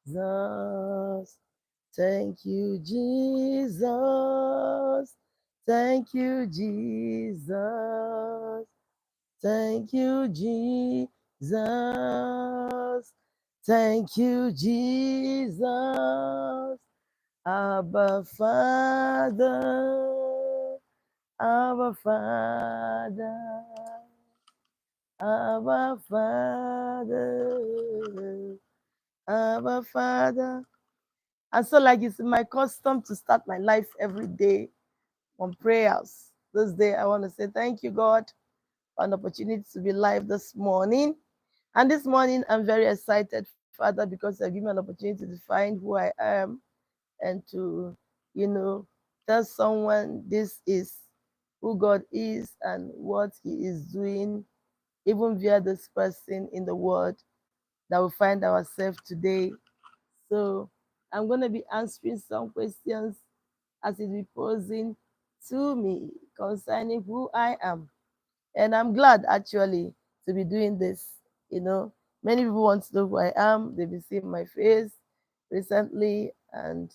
Thank you, Jesus. Thank you, Jesus. Thank you, Jesus. Thank you, Jesus. Abba Father, Abba Father, Abba Father, Abba Father. And so, like it's my custom to start my life every day on prayers. This day, I want to say thank you, God, for an opportunity to be live this morning. And this morning, I'm very excited, Father, because you give me an opportunity to define who I am and to, you know, tell someone this is who God is and what He is doing, even via this person in the world that we find ourselves today. So I'm going to be answering some questions as it be posing to me concerning who I am. And I'm glad actually to be doing this. You know, many people want to know who I am. They've been seeing my face recently, and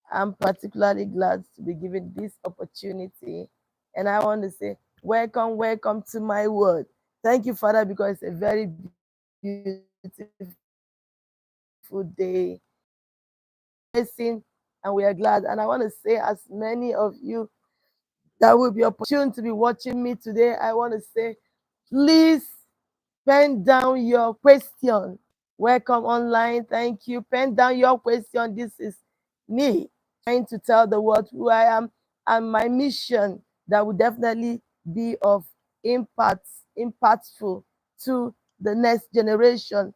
I'm particularly glad to be given this opportunity. And I want to say, welcome, welcome to my world. Thank you, Father, because it's a very beautiful day. Blessing, and we are glad. And I want to say, as many of you that will be opportune to be watching me today, I want to say, please pen down your question. Welcome online. Thank you. Pen down your question. This is me trying to tell the world who I am and my mission that will definitely be of impact, impactful to the next generation.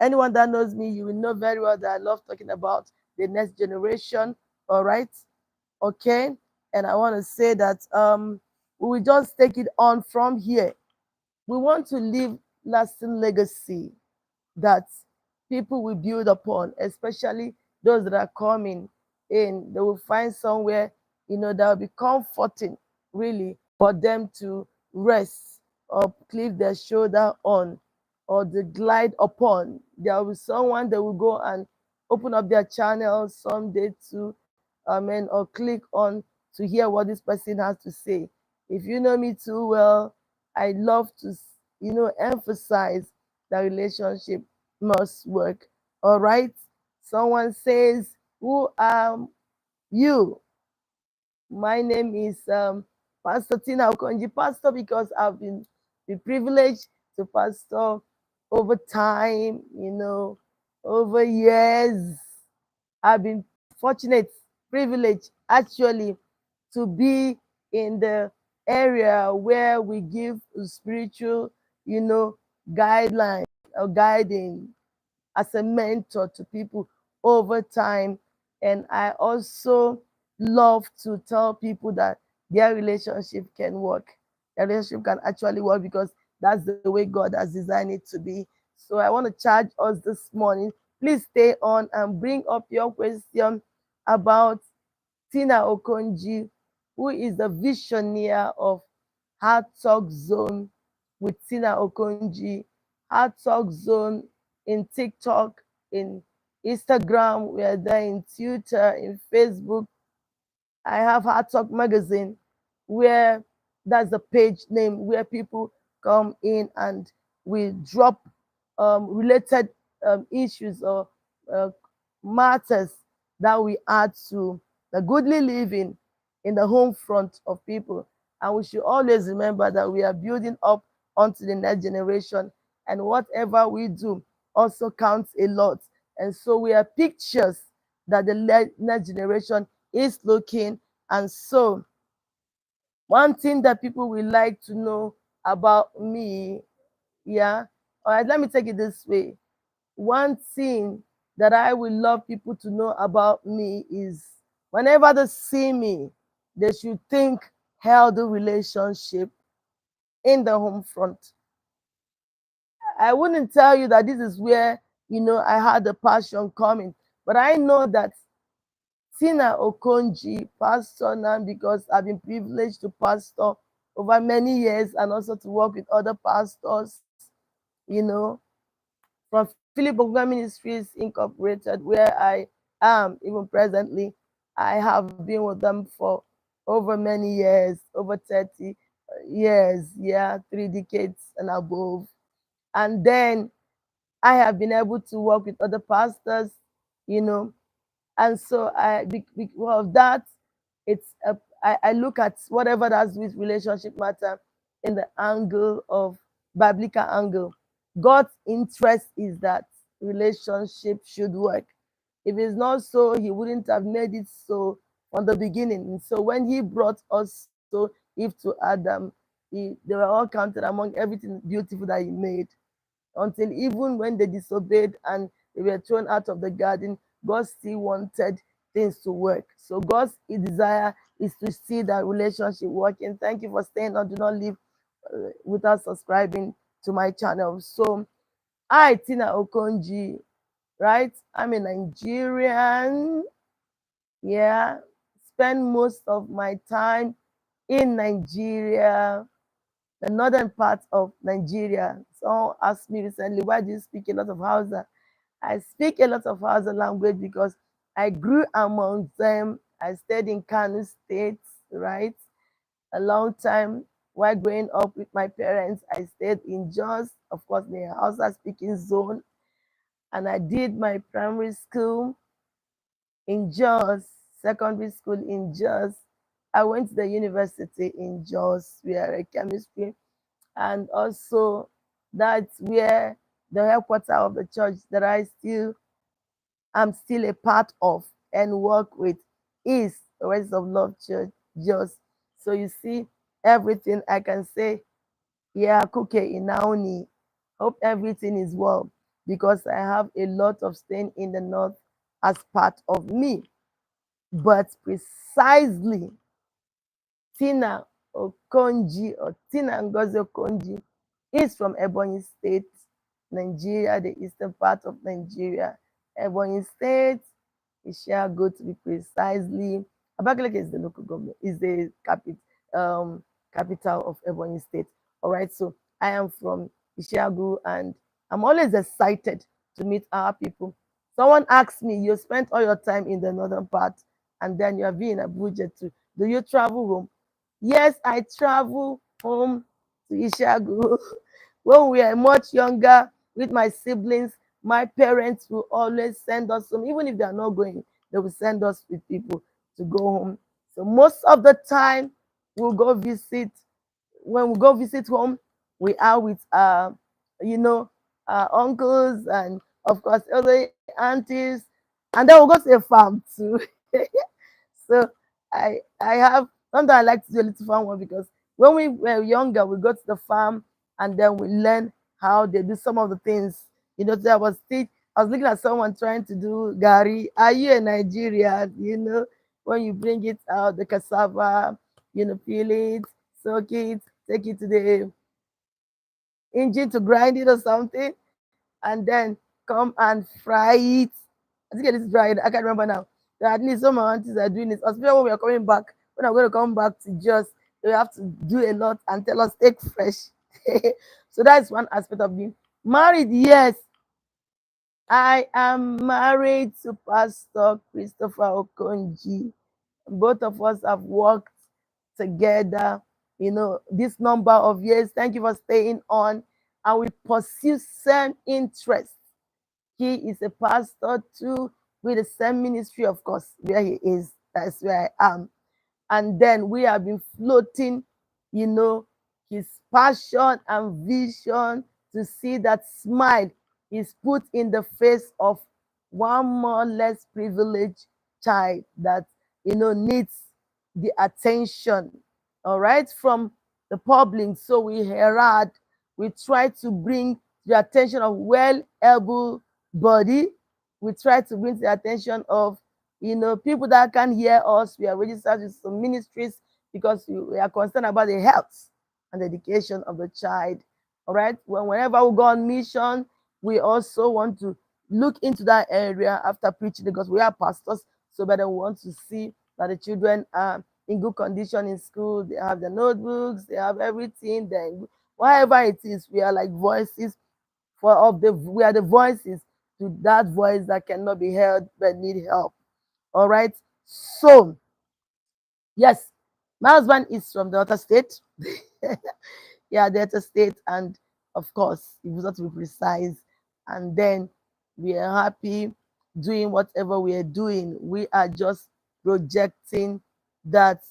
Anyone that knows me, you will know very well that I love talking about the next generation. All right. Okay. And I want to say that we will just take it on from here. We want to leave lasting legacy that people will build upon, especially those that are coming in. They will find somewhere, that will be comforting, really, for them to rest or clip their shoulder on or to glide upon. There will be someone that will go and open up their channel someday to, or click on to hear what this person has to say. If you know me too well, I love to, emphasize that relationship must work. All right. Someone says, who are you? My name is Pastor Tina Okonji. Pastor because I've been privileged to pastor over time, over years. I've been fortunate, privileged actually to be in the area where we give spiritual, guidelines or guiding as a mentor to people over time. And I also love to tell people that their relationship can work. Their relationship can actually work because that's the way God has designed it to be. So I want to charge us this morning. Please stay on and bring up your question about Tina Okonji, who is the visionary of Heart Talk Zone with Tina Okonji, Heart Talk Zone in TikTok, in Instagram, we are there in Twitter, in Facebook. I have Heart Talk Magazine, where that's the page name where people come in and we drop related issues or uh, matters that we add to the goodly living in the home front of people. And we should always remember that we are building up onto the next generation, and whatever we do also counts a lot. And so we are pictures that the next generation is looking. And so one thing that people will like to know about me, yeah, all right, let me take it this way. One thing that I would love people to know about me is whenever they see me, they should think healthy relationship in the home front. I wouldn't tell you that this is where, I had the passion coming, but I know that Tina Okonji, pastor now, because I've been privileged to pastor over many years and also to work with other pastors, you know, from Philip Ogunga Ministries Incorporated, where I am even presently. I have been with them for over many years, over 30 years, yeah, 3 decades and above. And then I have been able to work with other pastors, you know, and so because of that, it's I look at whatever that's with relationship matter in the angle of biblical angle. God's interest is that relationship should work. If it's not so, he wouldn't have made it so from the beginning. And so when he brought also Eve to Adam, they were all counted among everything beautiful that he made, until even when they disobeyed and they were thrown out of the garden, God still wanted things to work. So God's desire is to see that relationship working. Thank you for staying on. Do not leave without subscribing to my channel. So I, Tina Okonji, right? I'm a Nigerian. Yeah. Spend most of my time in Nigeria, the northern part of Nigeria. Someone asked me recently, why do you speak a lot of Hausa? I speak a lot of Hausa language because I grew among them. I stayed in Kano State, right? A long time. While growing up with my parents, I stayed in Jos, of course, the Hausa speaking zone. And I did my primary school in Jos, secondary school in Jos. I went to the university in Jos, where I chemistry, and also that's where the headquarters of the church that I'm still a part of and work with is the Rest of Love Church Just. So you see everything I can say, yeah, Kuke Inauni. Hope everything is well because I have a lot of staying in the north as part of me. But precisely Tina Okonji or Tina Ngozi Okonji is from Ebonyi State, Nigeria, the eastern part of Nigeria. Ebonyi State, Ishiago to be precisely. Abakaliki is the local government, is the capital of Ebonyi State. All right, so I am from Ishiago and I'm always excited to meet our people. Someone asked me, you spent all your time in the northern part and then you are being Abuja too. Do you travel home? Yes, I travel home to Ishagu. When we are much younger with my siblings, my parents will always send us home. Even if they are not going, they will send us with people to go home. So most of the time, we'll go visit. When we go visit home, we are with you know, uncles and of course other aunties, and then we'll go to a farm too. So I have sometimes I like to do a little farm work because when we were younger, we go to the farm and then we learn how they do some of the things. You know, I was looking at someone trying to do gari. Are you a Nigerian? You know, when you bring it out, the cassava, you know, peel it, soak it, take it to the engine to grind it or something, and then come and fry it. I think it is dried. I can't remember now. So at least some of my aunties are doing this. Especially when we are coming back, when I'm going to come back to just, they have to do a lot and tell us take fresh. So that's one aspect of being married. Yes, I am married to Pastor Christopher Okonji. Both of us have worked together, you know, this number of years. Thank you for staying on. And we pursue same interests. He is a pastor too, with the same ministry, of course, where he is. That's where I am. And then we have been floating, you know, his passion and vision to see that smile is put in the face of one more less privileged child that, you know, needs the attention, all right, from the public. So we herald, we try to bring the attention of well-able body. We try to bring the attention of, you know, people that can hear us. We are registered with some ministries because we are concerned about the health and education of the child. All right. Whenever we go on mission, we also want to look into that area after preaching because we are pastors. So better we want to see that the children are in good condition in school. They have the notebooks, they have everything. Then whatever it is, we are like voices For of the we are the voices to that voice that cannot be heard but need help. All right. So yes, my husband is from the other state. Yeah, Delta State, and of course, it was not to be precise. And then we are happy doing whatever we are doing. We are just projecting that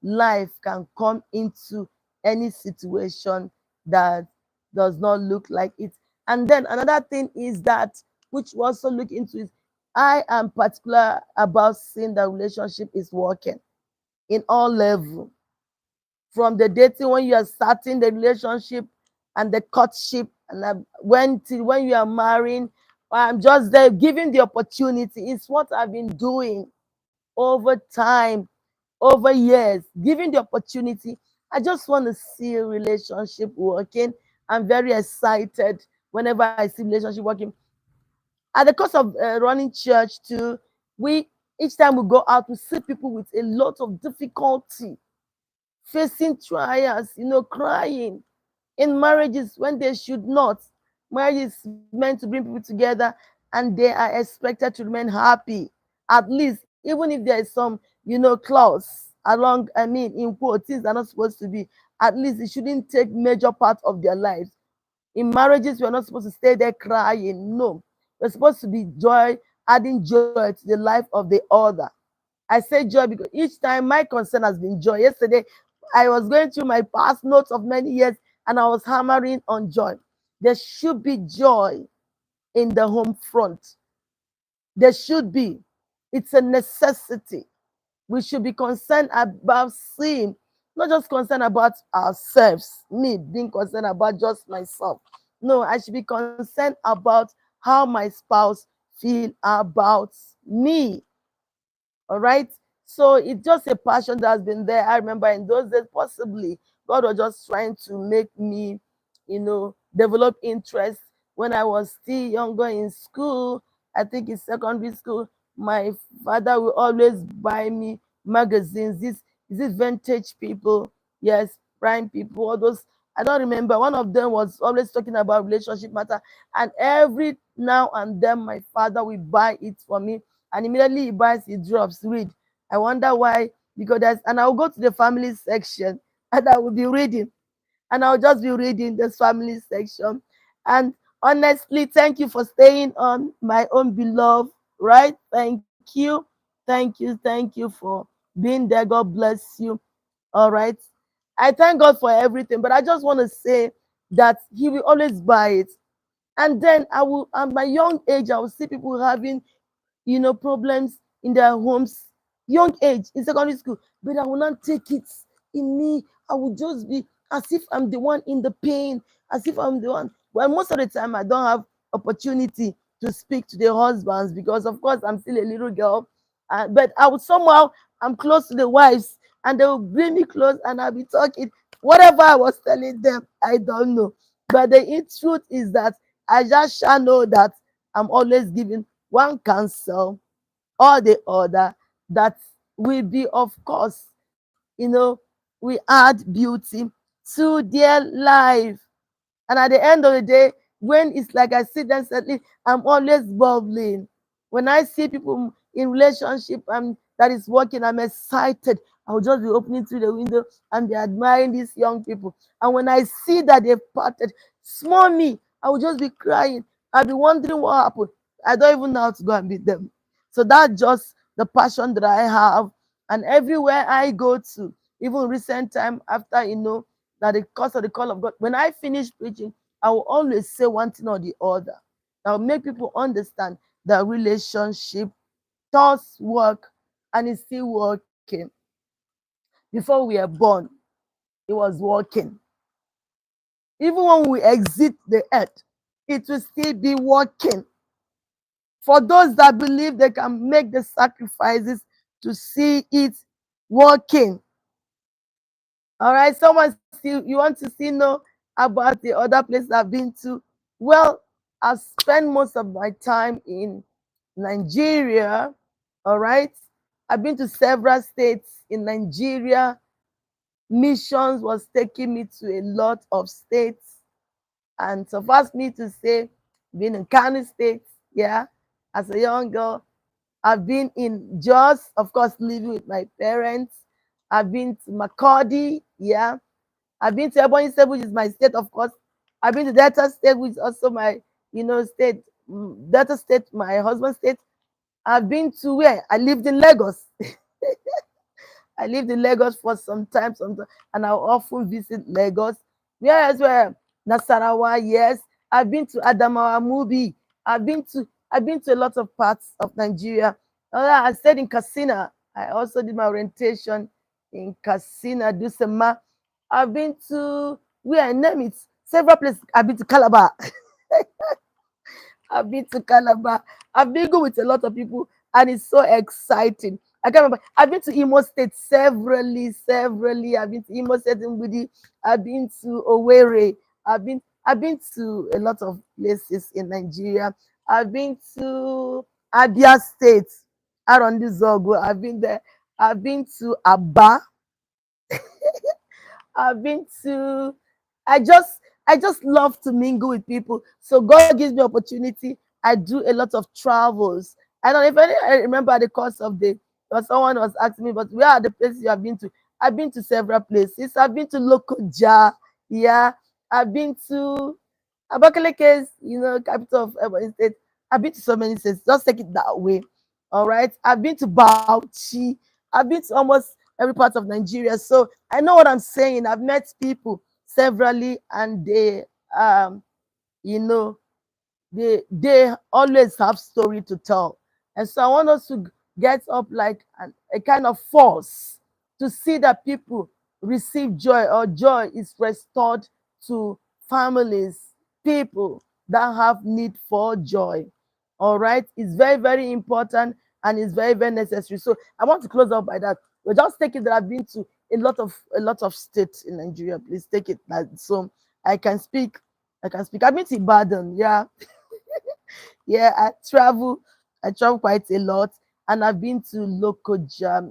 life can come into any situation that does not look like it. And then another thing is that which we also look into is I am particular about seeing that relationship is working in all levels, from the dating when you are starting the relationship and the courtship, and when till when you are marrying. I'm just there giving the opportunity. It's what I've been doing over time, over years, giving the opportunity. I just want to see a relationship working. I'm very excited whenever I see relationship working. At the cost of running church too, we each time we go out, we see people with a lot of difficulty, facing trials, crying in marriages when they should not. Marriage is meant to bring people together, and they are expected to remain happy. At least, even if there is some, clause along, I mean, in quote, things are not supposed to be. At least it shouldn't take major part of their lives. In marriages, we're not supposed to stay there crying. No, we're supposed to be joy, adding joy to the life of the other. I say joy because each time my concern has been joy. Yesterday, I was going through my past notes of many years, and I was hammering on joy. There should be joy in the home front. There should be. It's a necessity. We should be concerned about seeing, not just concerned about ourselves, me being concerned about just myself. No, I should be concerned about how my spouse feel about me. All right. So it's just a passion that has been there. I remember in those days, possibly God was just trying to make me, develop interest when I was still younger in school. I think in secondary school, my father will always buy me magazines. This is it vintage people, yes, prime people, all those. I don't remember. One of them was always talking about relationship matter, and every now and then my father will buy it for me, and immediately he buys, he drops, read. I wonder why, because and I'll go to the family section and I will be reading, and I'll just be reading this family section. And honestly, thank you for staying on, my own beloved, right? Thank you. Thank you for being there. God bless you. All right. I thank God for everything, but I just want to say that He will always buy it. And then I will, at my young age, I will see people having problems in their homes, young age, in secondary school, but I will not take it in me. I will just be as if I'm the one in the pain, as if I'm the one. Well, most of the time, I don't have opportunity to speak to the husbands because, of course, I'm still a little girl. But I would somehow, I'm close to the wives, and they will bring me close, and I'll be talking. Whatever I was telling them, I don't know. But the truth is that I just shall know that I'm always giving one counsel or the other that will be, of course, we add beauty to their life. And at the end of the day, when it's like I sit and suddenly, I'm always bubbling. When I see people in relationship that is working, I'm excited. I'll just be opening through the window and be admiring these young people. And when I see that they've parted, small me, I will just be crying. I'll be wondering what happened. I don't even know how to go and meet them. So that's just the passion that I have. And everywhere I go to, even recent time after, that the cause of the call of God, when I finish preaching, I will always say one thing or the other. I'll make people understand that relationship does work, and it's still working. Before we are born, it was working. Even when we exit the earth, it will still be working. For those that believe they can make the sacrifices to see it working. All right, someone still, you want to still know about the other places I've been to? Well, I've spent most of my time in Nigeria. All right, I've been to several states in Nigeria. Missions was taking me to a lot of states. And suffice me to say, being in Kano State, yeah, as a young girl, I've been in Jos, of course, living with my parents. I've been to Makodi, yeah. I've been to Ebonyi State, which is my state, of course. I've been to Delta State, which is also my, state. Delta State, my husband's state. I've been to where? I lived in Lagos. I lived in Lagos for some time, and I often visit Lagos. Whereas where Nasarawa, yes. I've been to Adamawa Mubi. I've been to a lot of parts of Nigeria. I stayed in Katsina. I also did my orientation in Katsina, Dusema. I've been to where I name it several places. I've been to Calabar. I've been to Calabar. I've been good with a lot of people, and it's so exciting. I can't remember. I've been to Imo State severally. I've been to Imo State in Budi. I've been to Owerri. I've been to a lot of places in Nigeria. I've been to Abia State, around the Zogo. I've been there. I've been to Aba. I've been to I just love to mingle with people. So God gives me opportunity. I do a lot of travels. I don't know if I remember at the course of the or someone was asking me, but where are the places you have been to? I've been to several places. I've been to Lokoja, yeah. I've been to Abakaleke, capital of Ebonyi State. I've been to so many states. Just take it that way. All right. I've been to Bauchi. I've been to almost every part of Nigeria. So I know what I'm saying. I've met people severally, and um, you know, they always have story to tell. And so I want us to get up like a kind of force to see that people receive joy, or joy is restored to families, people that have need for joy. All right, it's very, very important, and it's very, very necessary. So I want to close up by that. But just take it that I've been to a lot of states in Nigeria. Please take it that so I can speak. I can speak. I've been to Ibadan, yeah. Yeah, I travel quite a lot, and I've been to Lokoja.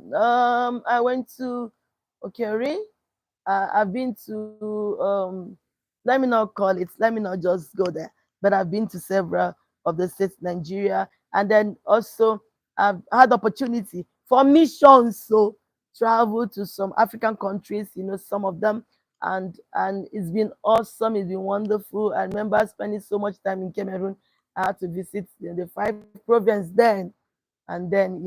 I went to Okeri. I've been to let me not call it, let me not just go there, but I've been to several of the states in Nigeria, and then also I've had opportunity for missions, so travel to some African countries, some of them, and it's been awesome, it's been wonderful. I remember spending so much time in Cameroon. I had to visit the five provinces then, and then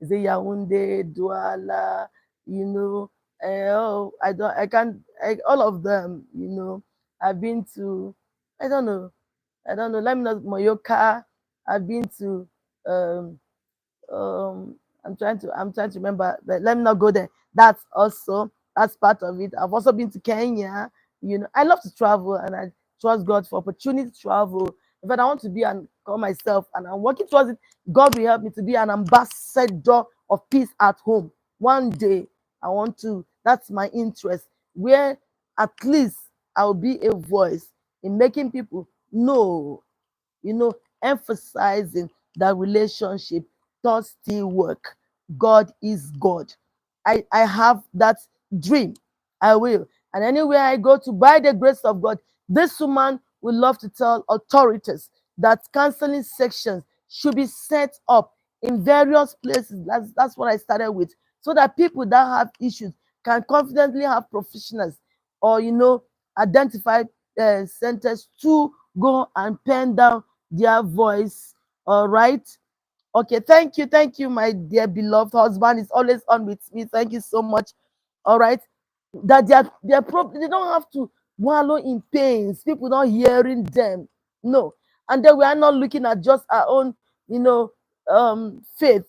is it Yaoundé, Douala, you know, oh, I don't, all of them, I've been to, I don't know, let me know, Moyoka. I've been to, um, I'm trying to remember, but let me not go there. That's part of it. I've also been to Kenya. I love to travel, and I trust God for opportunity to travel. In fact, I want to be and call myself, and I'm working towards it. God will help me to be an ambassador of peace at home. One day, I want to. That's my interest. Where at least I'll be a voice in making people know, you know, emphasizing that relationship does still work. God is God. I have that dream. I will. And anywhere I go to, by the grace of God, this woman will love to tell authorities that counseling sections should be set up in various places. That's what I started with. So that people that have issues can confidently have professionals, or identify centers to go and pen down their voice. All right. Okay, thank you, my dear beloved husband is always on with me. Thank you so much. All right, that they don't have to wallow in pains. People not hearing them, no, and then we are not looking at just our own, faith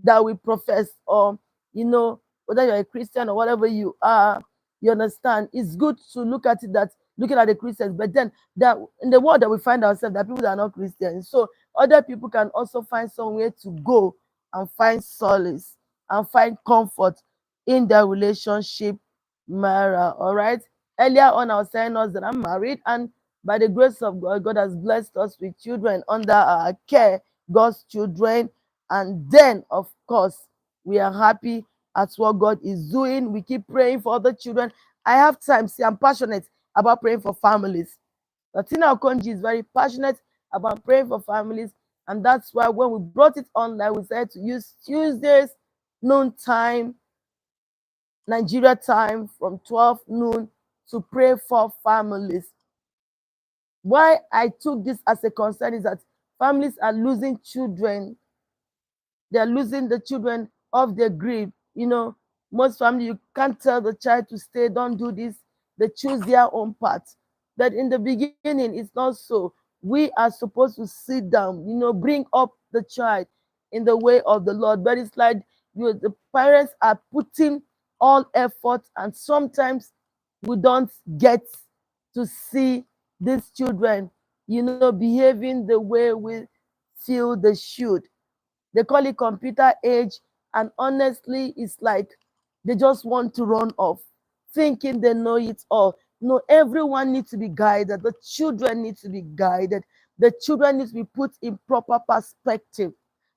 that we profess, or whether you're a Christian or whatever you are. You understand? It's good to look at it that looking at the Christians, but then that in the world that we find ourselves, there are people that are not Christians. So other people can also find somewhere to go and find solace and find comfort in their relationship, Mara. All right. Earlier on, I was telling us that I'm married, and by the grace of God, God has blessed us with children under our care, God's children. And then, of course, we are happy at what God is doing. We keep praying for other children. I have time. See, I'm passionate about praying for families. Tina Okonji is very passionate about praying for families, and that's why when we brought it online, we said to use Tuesdays noon time, Nigeria time, from 12 noon to pray for families. Why I took this as a concern is that families are losing children. They are losing the children of their grief. You know, most family, you can't tell the child to stay, don't do this. They choose their own path. But in the beginning, it's not so. We are supposed to sit down, you know, bring up the child in the way of the Lord. But it's like the parents are putting all effort, and sometimes we don't get to see these children, you know, behaving the way we feel they should. They call it computer age, and honestly, it's like they just want to run off, thinking they know it all. No, everyone needs to be guided. The children need to be guided. The children need to be put in proper perspective.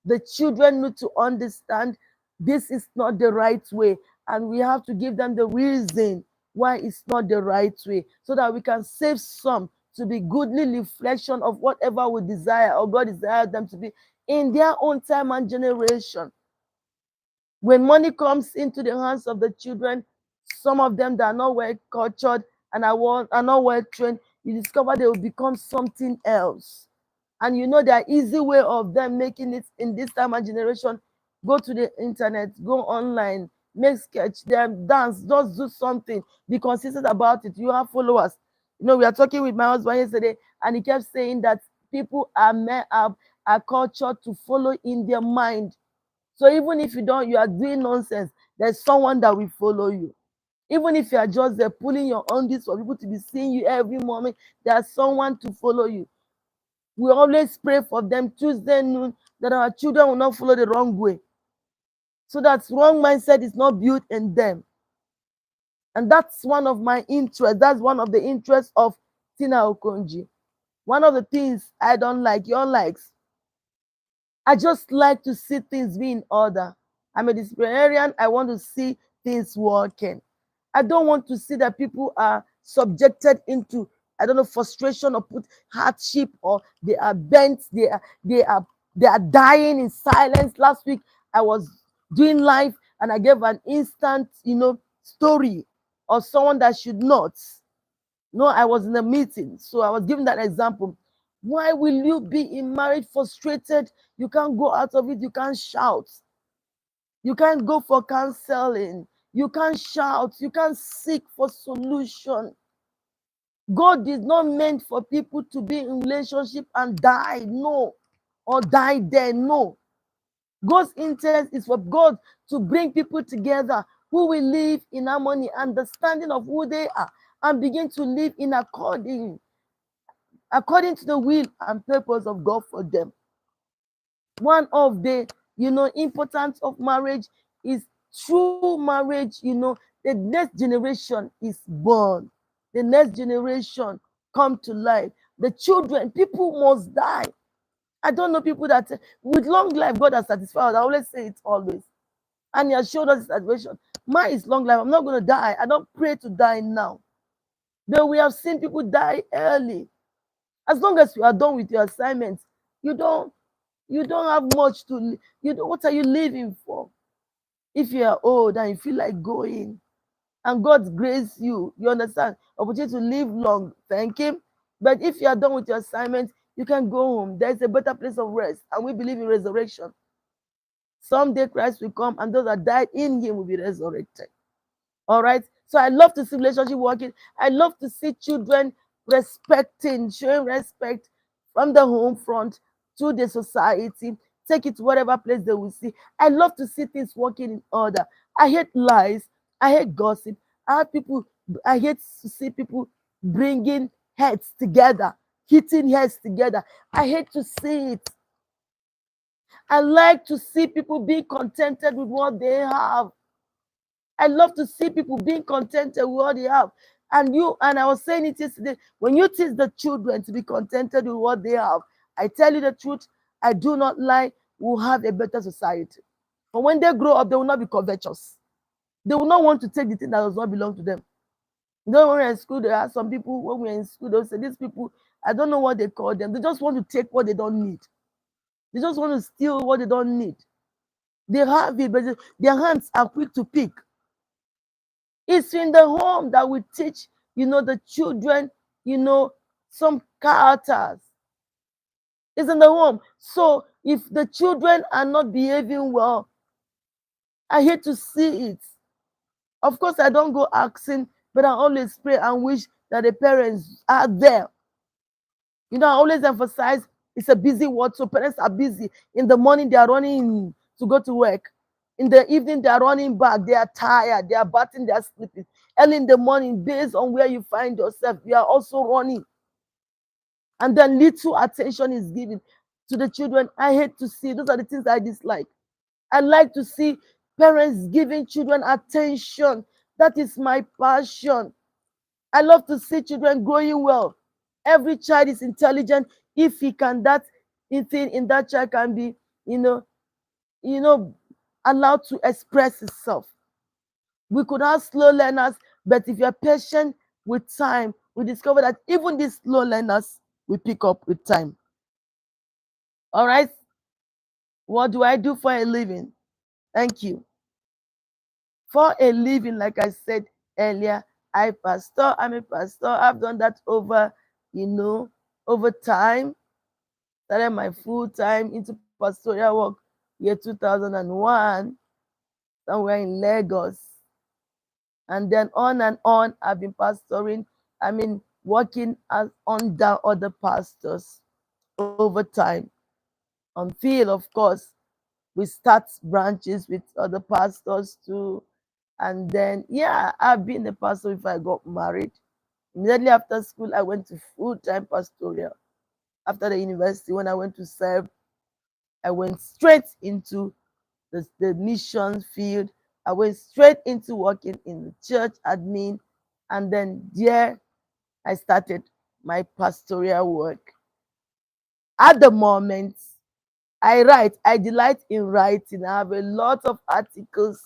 The children need to understand this is not the right way, and we have to give them the reason why it's not the right way, so that we can save some to be goodly reflection of whatever we desire or God desires them to be in their own time and generation. When money comes into the hands of the children, some of them that are not well cultured and are not well trained, you discover they will become something else. And you know, there are easy way of them making it in this time and generation. Go to the internet, go online, make sketch, them dance, just do something. Be consistent about it. You have followers. You know, we are talking with my husband yesterday, and he kept saying that people are cultured to follow in their mind. So even if you are doing nonsense, there's someone that will follow you. Even if you are just there pulling your own this for people to be seeing you every moment, there's someone to follow you. We always pray for them Tuesday noon that our children will not follow the wrong way, so that wrong mindset is not built in them. And that's one of my interests. That's one of the interests of Tina Okonji. One of the things I don't like, your likes. I just like to see things be in order. I'm a disciplinarian. I want to see things working. I don't want to see that people are subjected into, I don't know, frustration or put hardship, or they are bent, they are dying in silence. Last week I was doing live and I gave an instant, you know, story of someone that should not. No, I was in a meeting, so I was giving that example. Why will you be in marriage frustrated? You can't go out of it, you can't shout. You can't go for counseling. You can't shout. You can't seek for solution. God is not meant for people to be in relationship and die. No. Or die there. No. God's intent is for God to bring people together who will live in harmony, understanding of who they are, and begin to live in according to the will and purpose of God for them. One of the, you know, importance of marriage is through marriage, you know, the next generation is born. The next generation come to life. The children, people must die. I don't know people that with long life God has satisfied us. I always say it always. And he has showed us his salvation. Mine is long life. I'm not going to die. I don't pray to die now. Though we have seen people die early. As long as you are done with your assignments, you don't have much to, what are you living for? If you are old and you feel like going, and God's grace you understand, opportunity to live long, thank him. But if you are done with your assignment, you can go home. There's a better place of rest, and we believe in resurrection. Someday Christ will come, and those that died in him will be resurrected. All right. So I love to see relationship working. I love to see children respecting, showing respect from the home front to the society. Take it to whatever place they will see. I love to see things working in order. I hate lies. I hate gossip. I hate to see people bringing heads together, hitting heads together. I hate to see it. I like to see people being contented with what they have. I love to see people being contented with what they have. And I was saying it yesterday, when you teach the children to be contented with what they have, I tell you the truth, I do not lie, we'll have a better society. But when they grow up, they will not be covetous. They will not want to take the thing that does not belong to them. You know, when we're in school, there are some people, when we're in school, they'll say, these people, I don't know what they call them. They just want to take what they don't need. They just want to steal what they don't need. They have it, but their hands are quick to pick. It's in the home that we teach, the children, some characters. It's in the home. So if the children are not behaving well, I hate to see it. Of course, I don't go asking, but I always pray and wish that the parents are there. I always emphasize it's a busy world, so parents are busy. In the morning, they are running to go to work. In the evening, they are running back. They are tired. They are batting. They are sleeping. Early in the morning, based on where you find yourself, you are also running. And then little attention is given to the children. I hate to see. Those are the things I dislike. I like to see parents giving children attention. That is my passion. I love to see children growing well. Every child is intelligent. If he can, that thing in that child can be, you know, allowed to express itself. We could have slow learners, but if you're patient with time, we discover that even these slow learners will pick up with time. All right. What do I do for a living? Thank you. For a living, like I said earlier, I pastor. I'm a pastor. I've done that over time. Started my full time into pastoral work year 2001, somewhere in Lagos. And then on and on, I've been pastoring. Working as under other pastors over time. On field, of course, we start branches with other pastors too. And then, yeah, I've been a pastor if I got married. Immediately after school, I went to full-time pastoral. After the university, when I went to serve, I went straight into the mission field. I went straight into working in the church admin. And then there, I started my pastoral work. At the moment, I write. I delight in writing. I have a lot of articles.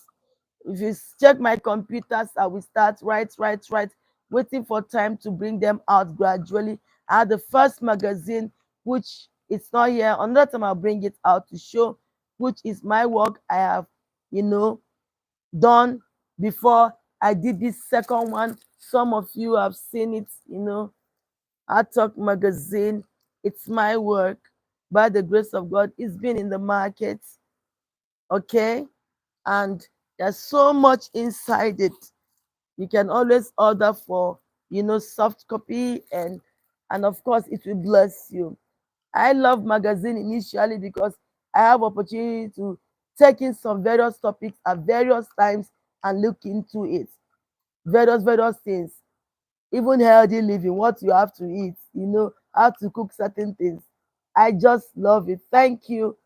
If you check my computers, I will start write, waiting for time to bring them out gradually. I had the first magazine, which it's not here. Another time I'll bring it out to show, which is my work I have, done before I did this second one. Some of you have seen it, Art Talk magazine. It's my work. By the grace of God, it's been in the market. Okay? And there's so much inside it. You can always order for, soft copy, and of course it will bless you. I love magazine initially because I have opportunity to take in some various topics at various times and look into it. Various things. Even healthy living, what you have to eat, how to cook certain things. I just love it. Thank you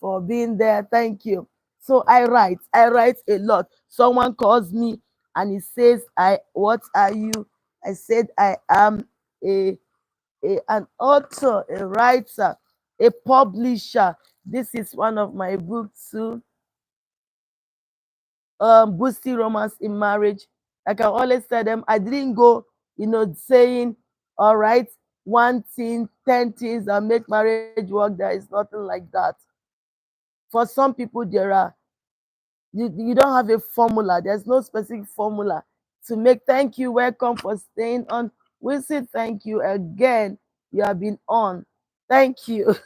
for being there. Thank you. So I write a lot. Someone calls me and he says, what are you? I said, I am an author, a writer, a publisher. This is one of my books too. Boosting romance in marriage. Like I always tell them, I didn't go, saying, all right, one thing, 10 things that make marriage work. There is nothing like that. For some people, there are, you don't have a formula. There's no specific formula to make. Thank you. Welcome for staying on. We say thank you again. You have been on. Thank you.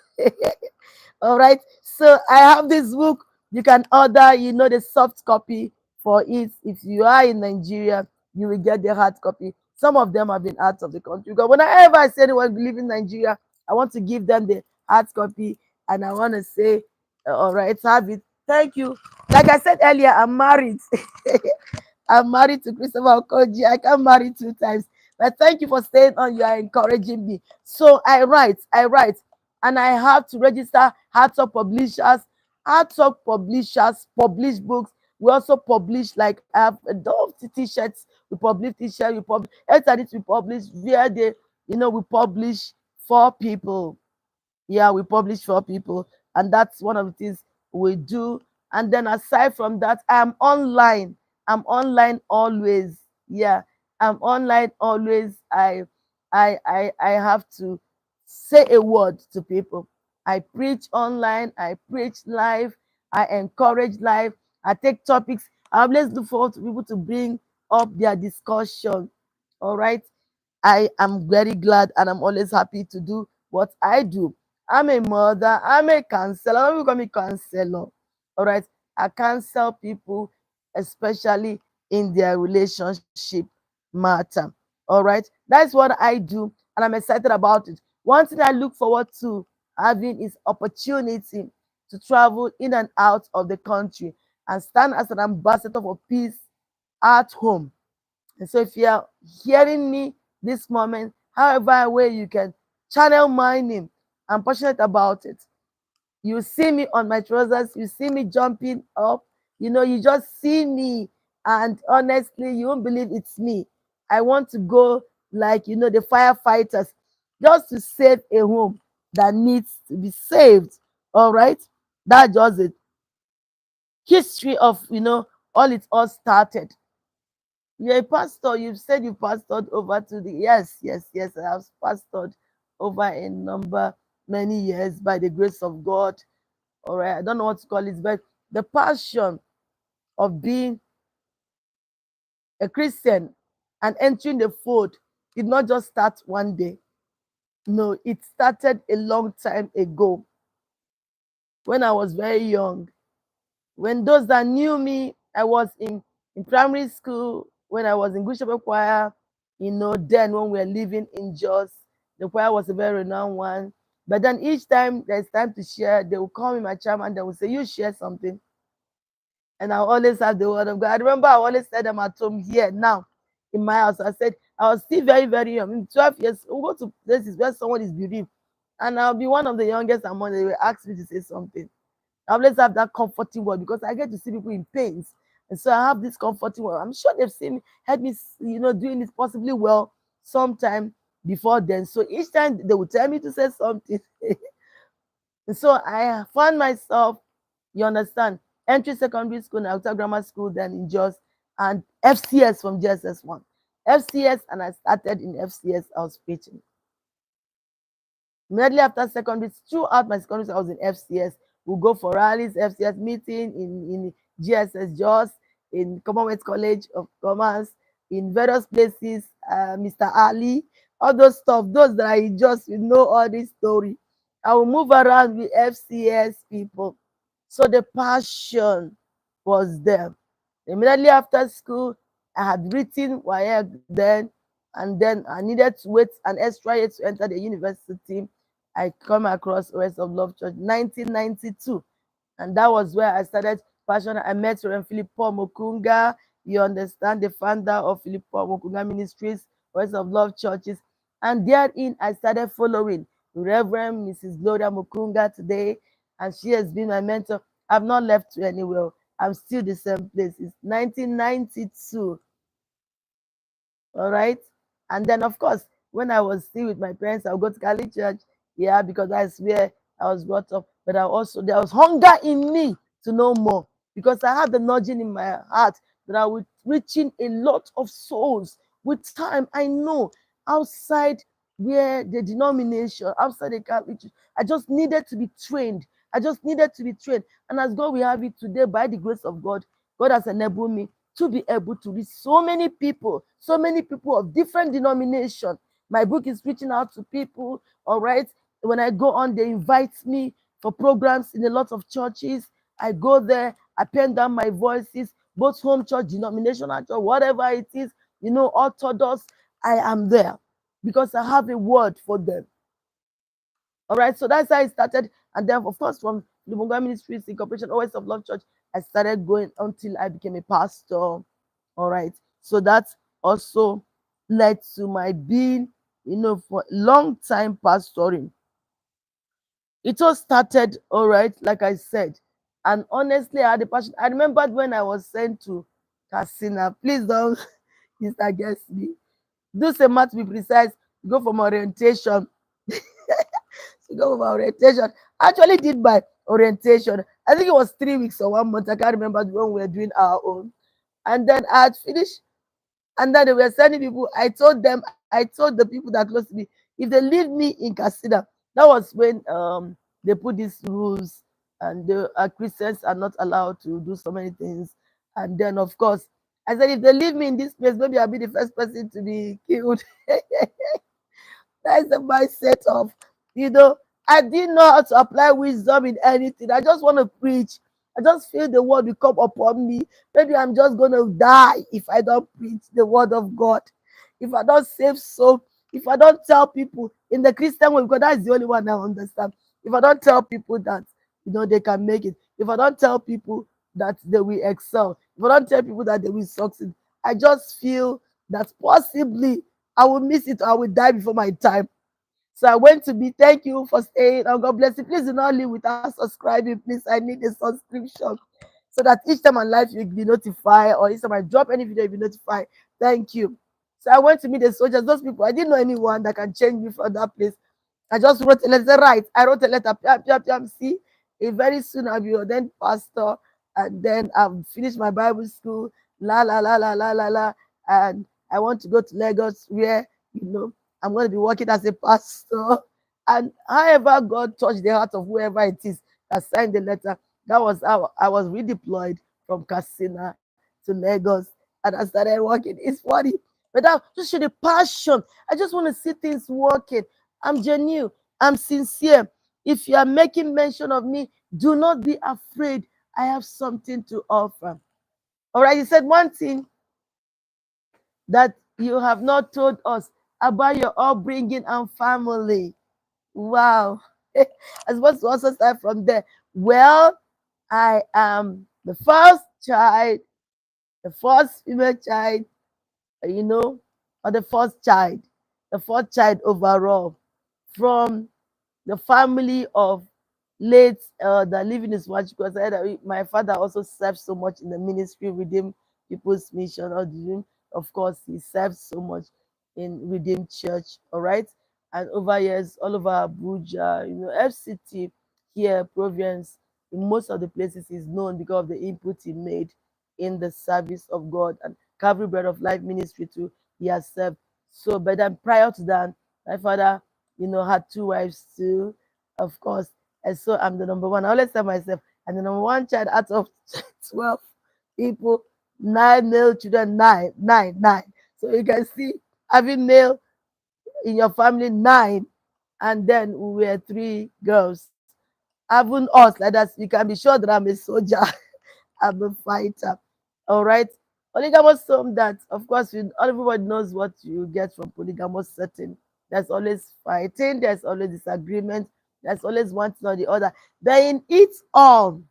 All right. So I have this book. You can order, the soft copy for it. If you are in Nigeria, you will get the hard copy. Some of them have been out of the country. Because whenever I say anyone live in Nigeria, I want to give them the hard copy. And I want to say, all right, have it. Thank you. Like I said earlier, I'm married. I'm married to Christopher Okonji. I can marry 2 times. But thank you for staying on. You are encouraging me. So I write, and I have to register Hearts of Publishers. Hearts of Publishers publish books. We also publish, like I have adult t-shirts. We publish t-shirts. We publish. We publish via the, we publish for people. Yeah, we publish for people, and that's one of the things we do. And then aside from that, I'm online always. Yeah, I'm online always. I have to say a word to people. I preach online, I preach live, I encourage live, I take topics. I always look forward to people to bring up their discussion. All right. I am very glad and I'm always happy to do what I do. I'm a mother, I'm a counselor. Don't call me counselor. All right. I counsel people, especially in their relationship matter. All right. That's what I do, and I'm excited about it. One thing I look forward to having is opportunity to travel in and out of the country and stand as an ambassador for peace at home. And so if you're hearing me this moment, however way you can channel my name, I'm passionate about it. You see me on my trousers, you see me jumping up, you just see me, and honestly, you won't believe it's me. I want to go like, the firefighters, just to save a home that needs to be saved. All right, that's just it. History of, all it all started. You're a pastor. You've said you pastored over to the, yes, yes, yes. I have pastored over a number, many years by the grace of God. All right. I don't know what to call it, but the passion of being a Christian and entering the fold did not just start one day. No, it started a long time ago when I was very young. When those that knew me, I was in primary school, when I was in Good Shepherd Choir, then when we were living in Jos, the choir was a very renowned one. But then each time there's time to share, they will call me my chairman and they will say, you share something. And I always have the word of God. I remember I always said them at home here now in my house. I said, I was still very, very young. In 12 years, we'll go to places where someone is bereaved. And I'll be one of the youngest among them. They will ask me to say something. I always have that comforting word because I get to see people in pains. And so I have this comforting word. I'm sure they've seen me, heard me, doing it possibly well sometime before then. So each time they would tell me to say something. And so I found myself, you understand, entry secondary school, Nauta Grammar School, then in Jos, and FCS from JSS1. FCS, and I started in FCS, I was preaching. Immediately after secondary, throughout my secondary, I was in FCS. We'll go for rallies, FCS meeting in GSS Jos, in Commonwealth College of Commerce, in various places, Mr. Ali, all those stuff, those that I just know all this story. I will move around with FCS people. So the passion was there. Immediately after school, I had written WAEC then, and then I needed to wait an extra year to enter the university. I come across Oasis of Love Church 1992, and that was where I started passion. I met Reverend Philip Paul Mokunga. You understand, the founder of Philip Paul Mokunga Ministries, Oasis of Love Churches, and therein I started following Reverend Mrs. Gloria Mokunga today, and she has been my mentor. I've not left to anywhere. I'm still the same place. It's 1992. All right. And then, of course, when I was still with my parents, I would go to Catholic church. Yeah, because that's where I was brought up. But there was hunger in me to know more because I had the nudging in my heart that I would reaching a lot of souls with time. I know outside where the denomination, outside the Catholic church, I just needed to be trained. I just needed to be trained. And as God will have it today, by the grace of God, God has enabled me to be able to reach so many people of different denominations. My book is reaching out to people, all right? When I go on, they invite me for programs in a lot of churches. I go there, I pen down my voices, both home church, denominational church, whatever it is, Orthodox, I am there because I have a word for them. All right, so that's how I started. And then, of course, from the Munga Ministries, Incorporation, Oasis of Love Church, I started going until I became a pastor. All right, so that also led to my being, for a long time pastoring. It all started, all right, like I said. And honestly, I had a passion. I remembered when I was sent to Casina. Please don't use against me. Do say math, be precise. Go for my orientation. To go for my orientation. I actually did my orientation. I think it was 3 weeks or 1 month. I can't remember when we were doing our own. And then I had finished. And then they were sending people. I told them I told the people that are close to me, if they leave me in Casida, that was when they put these rules, and the Christians are not allowed to do so many things. And then, of course, I said, if they leave me in this place, maybe I'll be the first person to be killed. That's the mindset of, you know, I didn't know how to apply wisdom in anything. I just want to preach. I just feel the word will come upon me. Maybe I'm just going to die if I don't preach the word of God. If I don't save soul, if I don't tell people in the Christian way, because that's the only one I understand. If I don't tell people that, they can make it. If I don't tell people that they will excel. If I don't tell people that they will succeed, I just feel that possibly I will miss it or I will die before my time. So I went to be, thank you for staying. Oh, God bless you. Please do not leave without subscribing. Please, I need a subscription so that each time I live, you'll be notified, or each time I drop any video, you'll be notified. Thank you. So I went to meet the soldiers, those people. I didn't know anyone that can change me from that place. I just wrote a letter, right? I wrote a letter, see, very soon I'll be ordained pastor, and then I've finished my Bible school, la la la la la la la, and I want to go to Lagos where, I'm going to be working as a pastor. And however God touched the heart of whoever it is that signed the letter, that was how I was redeployed from Katsina to Lagos, and I started working. It's funny, but that just show the passion. I just want to see things working. I'm genuine. I'm sincere. If you are making mention of me, do not be afraid. I have something to offer. All right, he said one thing that you have not told us about your upbringing and family. Wow. I'm supposed to also start from there. Well, I am the first child, the first female child, or the fourth child overall from the family of late that live in his watch, because my father also served so much in the ministry, Redeem People's Mission, or the, of course, he served so much in Redeem Church, all right, and over years all over Abuja, FCT here, Province, in most of the places is known because of the input he made in the service of God, and Calvary Bread of Life ministry too. He has served. So, but then prior to that, my father, had two wives too, of course. And so I'm the number one. I always tell myself, I'm the number one child out of 12 people, nine male children, nine. So you can see, having male in your family, nine, and then we were three girls. Having us like that, you can be sure that I'm a soldier. I'm a fighter. All right. Polygamous home, that, of course, everybody knows what you get from polygamous setting. There's always fighting, there's always disagreement, there's always one thing or the other. But in it all,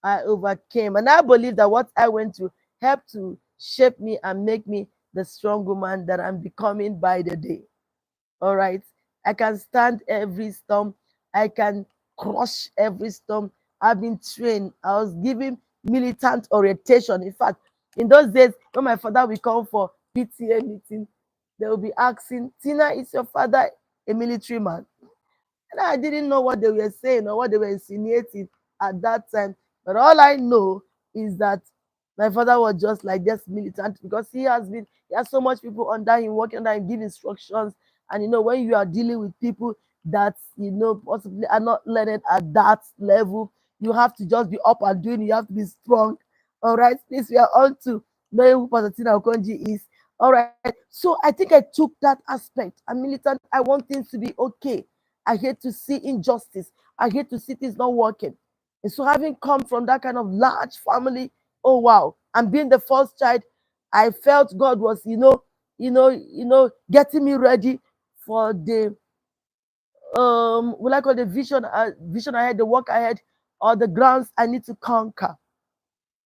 I overcame. And I believe that what I went through helped to shape me and make me the strong woman that I'm becoming by the day. All right. I can stand every storm. I can crush every storm. I've been trained. I was given militant orientation. In fact, in those days, when my father will come for PTA meeting, they will be asking, Tina, is your father a military man? And I didn't know what they were saying or what they were insinuating at that time. But all I know is that my father was just like this militant, because he has so much people under him, working under him, give instructions. And when you are dealing with people that possibly are not learned at that level, you have to just be up and doing. You have to be strong. All right, please, we are on to knowing who Pastor Tina Okonji is. All right, so I think I took that aspect. I'm militant. I want things to be okay. I hate to see injustice. I hate to see things not working. And so, having come from that kind of large family, oh wow, and being the first child, I felt God was, getting me ready for the will I call the vision ahead, the work ahead, or the grounds I need to conquer.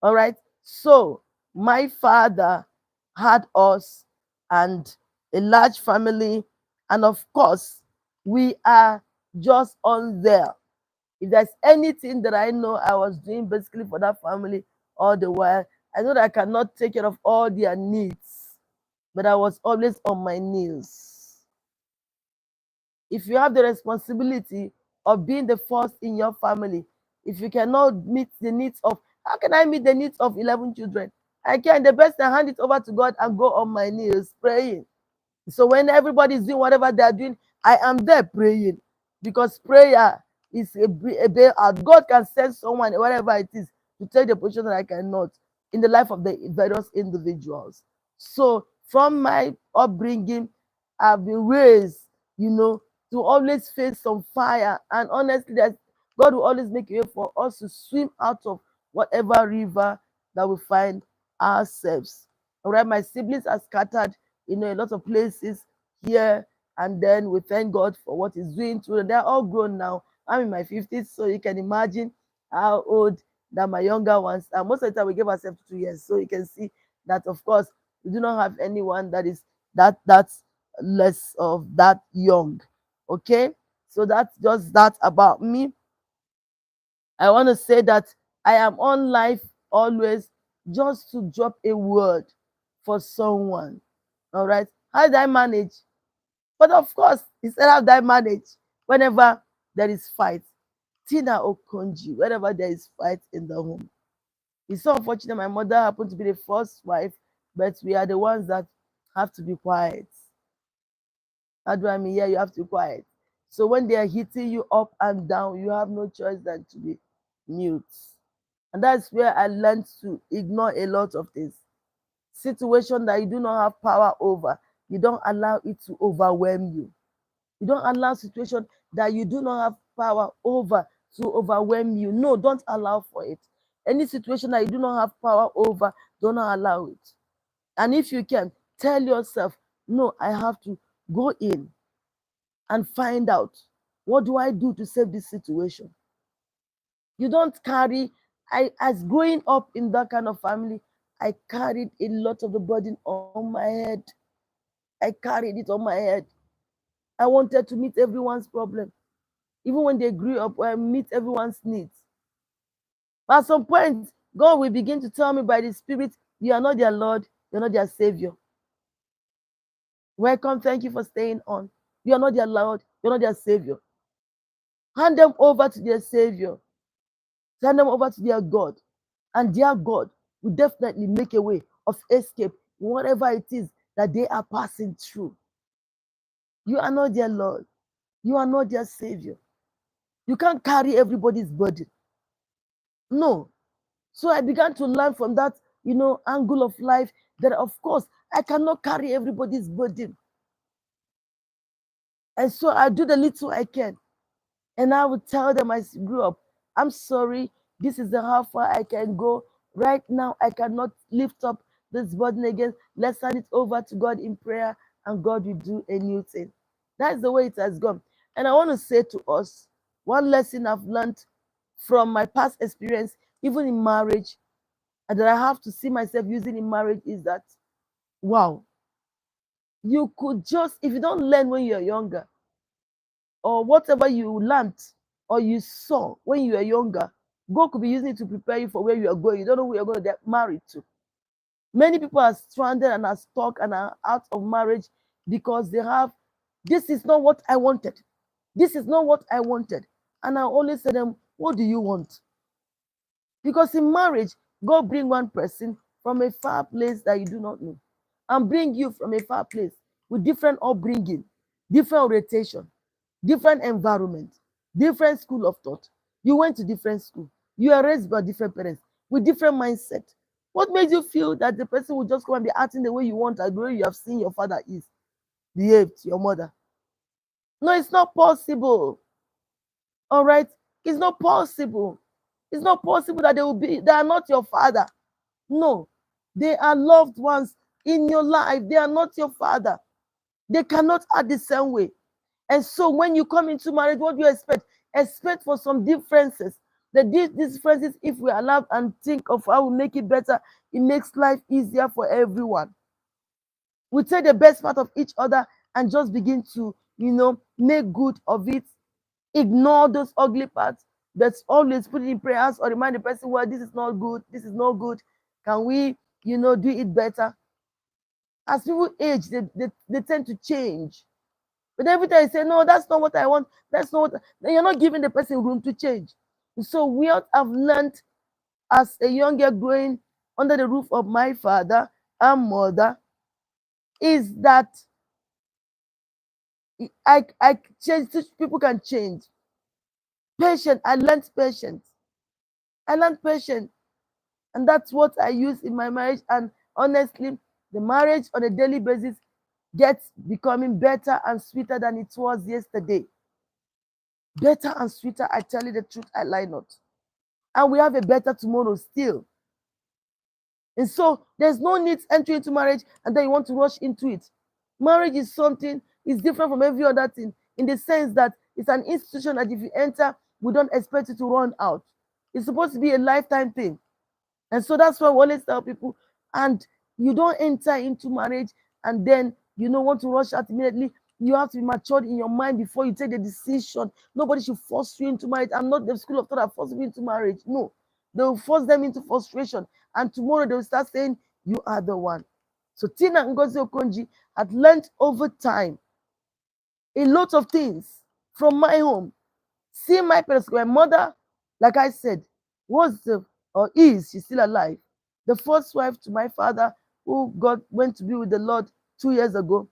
All right. So my father had us and a large family, and of course, we are just on there. If there's anything that I know I was doing basically for that family all the while, I know that I cannot take care of all their needs, but I was always on my knees. If you have the responsibility of being the first in your family, if you cannot meet the needs of, how can I meet the needs of 11 children? I can. The best, I hand it over to God and go on my knees praying. So when everybody's doing whatever they are doing, I am there praying, because prayer is a bailout. God can send someone, whatever it is, to take the position that I cannot in the life of the various individuals. So from my upbringing, I've been raised, to always face some fire. And honestly, God will always make a way for us to swim out of whatever river that we find ourselves. All right, my siblings are scattered, a lot of places here, and then we thank God for what He's doing to them. They're all grown now. I'm in my 50s, so you can imagine how old that my younger ones are. Most of the time, we give ourselves 2 years, so you can see that, of course, we do not have anyone that is that's less of that young. Okay, so that's just that about me. I want to say that I am on life always just to drop a word for someone. All right. How did I manage? But of course, instead of that manage, whenever there is fight, Tina Okonji, whenever there is fight in the home. It's so unfortunate my mother happened to be the first wife, but we are the ones that have to be quiet. How do I mean? Yeah, you have to be quiet. So when they are hitting you up and down, you have no choice than to be mute. And that's where I learned to ignore a lot of things. Situation that you do not have power over, you don't allow it to overwhelm you. You don't allow situation that you do not have power over to overwhelm you. No, don't allow for it. Any situation that you do not have power over, do not allow it. And if you can, tell yourself, no, I have to go in and find out, what do I do to save this situation? You don't carry, as growing up in that kind of family, I carried a lot of the burden on my head. I carried it on my head. I wanted to meet everyone's problem. Even when they grew up, I meet everyone's needs. But at some point, God will begin to tell me by the Spirit, you are not their Lord, you're not their Savior. Welcome, thank you for staying on. You are not their Lord, you're not their Savior. Hand them over to their Savior. Hand them over to their God. And their God will definitely make a way of escape, whatever it is that they are passing through. You are not their Lord. You are not their Savior. You can't carry everybody's burden. No. So I began to learn from that, angle of life, that of course I cannot carry everybody's burden. And so I do the little I can. And I would tell them as I grew up, I'm sorry, this is how far I can go. Right now, I cannot lift up this burden again. Let's hand it over to God in prayer, and God will do a new thing. That's the way it has gone. And I want to say to us, one lesson I've learned from my past experience, even in marriage, and that I have to see myself using in marriage, is that, wow, you could just, if you don't learn when you're younger, or whatever you learned or you saw when you were younger, God could be using it to prepare you for where you are going. You don't know who you're going to get married to. Many people are stranded and are stuck and are out of marriage because they have, this is not what I wanted. This is not what I wanted. And I always say to them, what do you want? Because in marriage, God bring one person from a far place that you do not know and bring you from a far place with different upbringing, different orientation, different environment, different school of thought. You went to different school. You are raised by different parents with different mindset. What made you feel that the person will just come and be acting the way you want, and the way you have seen your father is behaved to your mother? No, it's not possible. All right? It's not possible. It's not possible that they are not your father. No, they are loved ones in your life. They are not your father. They cannot act the same way. And so when you come into marriage, what do you expect? Expect for some differences. These differences, if we allow and think of how we make it better, it makes life easier for everyone. We take the best part of each other and just begin to, make good of it. Ignore those ugly parts. That's always put it in prayers or remind the person, well, this is not good. This is not good. Can we, do it better? As people age, they tend to change. But every time you say, no, that's not what I want, that's not what, then you're not giving the person room to change. So what I've learned as a young girl growing under the roof of my father and mother is that I change. People can change. Patient. I learned patience. I learned patience, and that's what I use in my marriage. And honestly, the marriage on a daily basis gets becoming better and sweeter than it was yesterday. Better and sweeter. I tell you the truth. I lie not. And we have a better tomorrow still. And so there's no need to enter into marriage and then you want to rush into it. Marriage is something, it's different from every other thing in the sense that it's an institution that if you enter, we don't expect it to run out. It's supposed to be a lifetime thing. And so that's why we always tell people, and you don't enter into marriage and then you don't want to rush out immediately. You have to be matured in your mind before you take the decision. Nobody should force you into marriage. I'm not the school of thought that force you into marriage. No, they will force them into frustration. And tomorrow they will start saying, you are the one. So Tina Ngozi Okonji had learned over time a lot of things from my home. See my parents, my mother, like I said, was the or is she's still alive, the first wife to my father, who went to be with the Lord 2 years ago,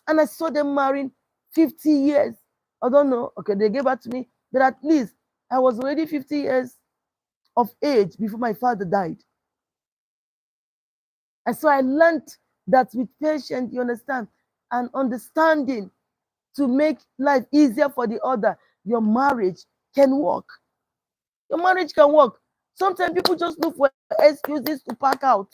and I saw them marrying 50 years. I don't know. Okay, they gave back to me, but at least I was already 50 years of age before my father died. And so I learned that with patience, you understand, and understanding to make life easier for the other, your marriage can work. Your marriage can work. Sometimes people just look for excuses to pack out.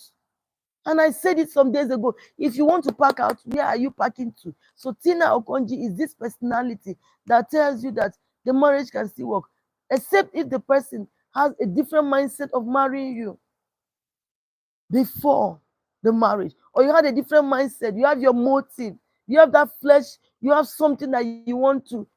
And I said it some days ago. If you want to pack out, where are you packing to? So Tina Okonji is this personality that tells you that the marriage can still work, except if the person has a different mindset of marrying you before the marriage, or you had a different mindset, you have your motive, you have that flesh, you have something that you want to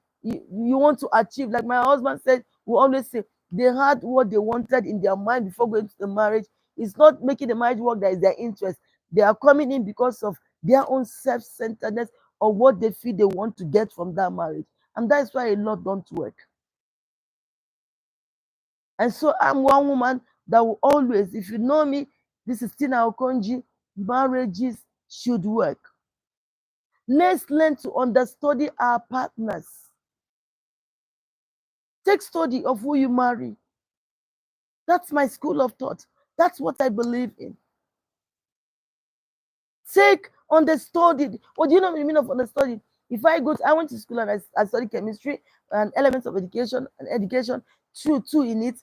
achieve. Like my husband said, we always say they had what they wanted in their mind before going to the marriage. It's not making the marriage work that is their interest. They are coming in because of their own self-centeredness or what they feel they want to get from that marriage, and that's why a lot don't work. And so I'm one woman that will always, if you know me, this is Tina Okonji, marriages should work. Let's learn to understudy our partners. Take study of who you marry. That's my school of thought. That's what I believe in. Take understudied. What do you know the meaning of understudied? If I went to school and I studied chemistry and elements of education and education, two in it,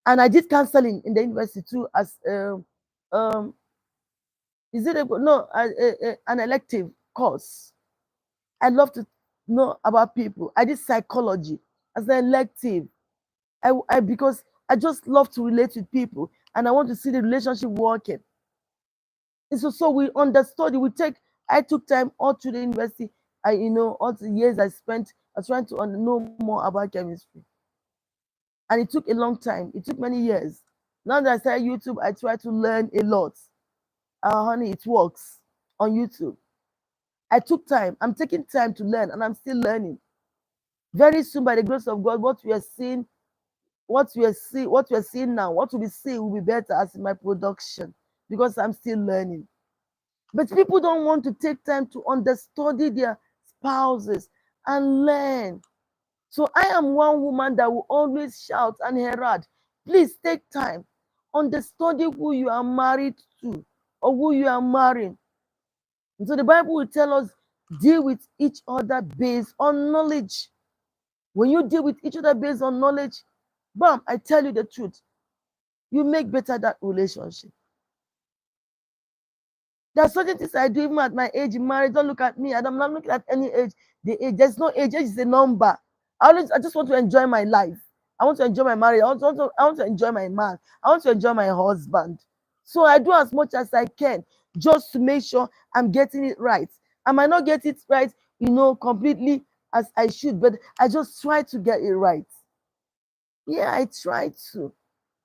and I did counseling in the university too as um is it no an elective course. I love to know about people. I did psychology as an elective. I because I just love to relate with people and I want to see the relationship working. And so we understudy. I took time all through the university. All the years I spent trying to know more about chemistry. And it took a long time. It took many years. Now that I started YouTube, I try to learn a lot. Honey, it works on YouTube. I took time. I'm taking time to learn, and I'm still learning. Very soon, by the grace of God, what we are seeing now, what will be seen will be better as in my production because I'm still learning. But people don't want to take time to understudy their spouses and learn. So I am one woman that will always shout and herald. Please take time. Understudy who you are married to or who you are marrying. And so the Bible will tell us, deal with each other based on knowledge. When you deal with each other based on knowledge, bam, I tell you the truth, you make better that relationship. There's certain things I do even at my age in marriage. Don't look at me. I'm not looking at any age. The age, there's no age. Age is a number. I just want to enjoy my life. I want to enjoy my marriage. I want to enjoy my man. I want to enjoy my husband. So I do as much as I can just to make sure I'm getting it right. I might not get it right, completely as I should, but I just try to get it right. Yeah, I try to.